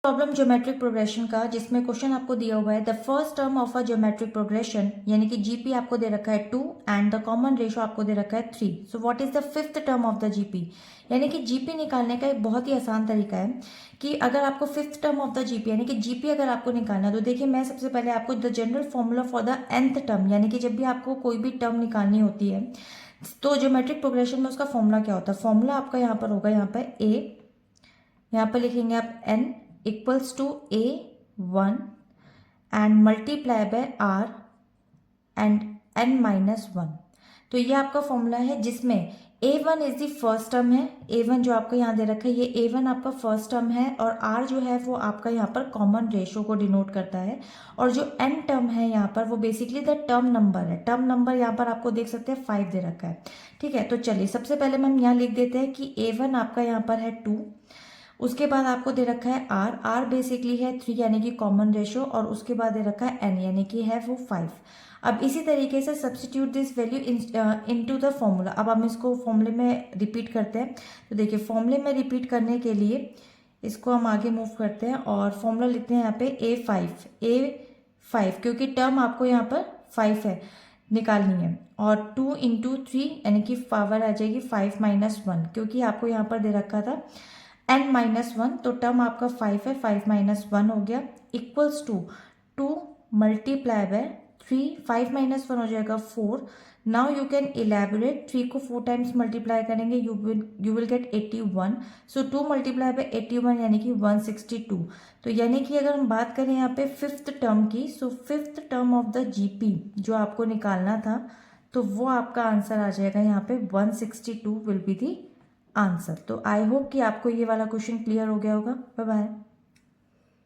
Problem geometric progression का, जिसमें question आपको दिया हुआ है the first term of a geometric progression, यानी कि जीपी आपको दे रखा है 2 एंड द कॉमन रेशो आपको दे रखा है 3। So what is the fifth term of the GP. यानी कि जीपी निकालने का एक बहुत ही आसान तरीका है कि अगर आपको fifth term of the GP यानी कि जीपी अगर आपको निकालना है, तो देखिए मैं सबसे पहले आपको the general formula for the nth term, यानी कि जब भी आपको कोई भी टर्म निकालनी होती है तो ज्योमेट्रिक प्रोग्रेशन में उसका फॉर्मूला क्या होता है। फॉर्मूला आपका यहाँ पर होगा, यहाँ पर ए, यहाँ पर लिखेंगे आप n equals to a1 and multiply by r and n minus 1। तो ये आपका फॉर्मूला है जिसमें a1 is the first term है, a1 जो आपका यहाँ दे रखा है ये a1 आपका फर्स्ट टर्म है, और r जो है वो आपका यहाँ पर कॉमन रेशो को डिनोट करता है, और जो n टर्म है यहाँ पर वो बेसिकली द टर्म नंबर है। टर्म नंबर यहाँ पर आपको देख सकते हैं 5 दे रखा है। ठीक है, तो चलिए सबसे पहले हम यहाँ लिख देते हैं कि a1 आपका यहाँ पर है 2, उसके बाद आपको दे रखा है r बेसिकली है 3 यानी कि कॉमन रेशो, और उसके बाद दे रखा है n यानी कि है वो 5। अब इसी तरीके से substitute this value into the formula. अब हम इसको फॉर्मूले में रिपीट करते हैं। तो देखिए फॉर्मूले में रिपीट करने के लिए इसको हम आगे मूव करते हैं और फॉर्मूला लिखते हैं यहाँ पे a5 क्योंकि टर्म आपको यहाँ पर 5 है निकालनी है, और 2 इंटू 3 यानी कि पावर आ जाएगी 5 माइनस 1, क्योंकि आपको यहाँ पर दे रखा था n माइनस 1, तो टर्म आपका 5 है, 5 माइनस 1 हो गया equals to 2 multiply by 3, 5 minus 1 हो जाएगा 4। नाउ यू कैन इलेबोरेट, 3 को 4 टाइम्स मल्टीप्लाई करेंगे you will get 81। So 2 multiply bye 81 यानी कि 162। तो यानी कि अगर हम बात करें यहाँ पे फिफ्थ टर्म की, so fifth term of the GP जो आपको निकालना था, तो वो आपका आंसर आ जाएगा यहाँ पे 162 विल बी दी आंसर। तो आई होप कि आपको ये वाला क्वेश्चन क्लियर हो गया होगा। Bye bye.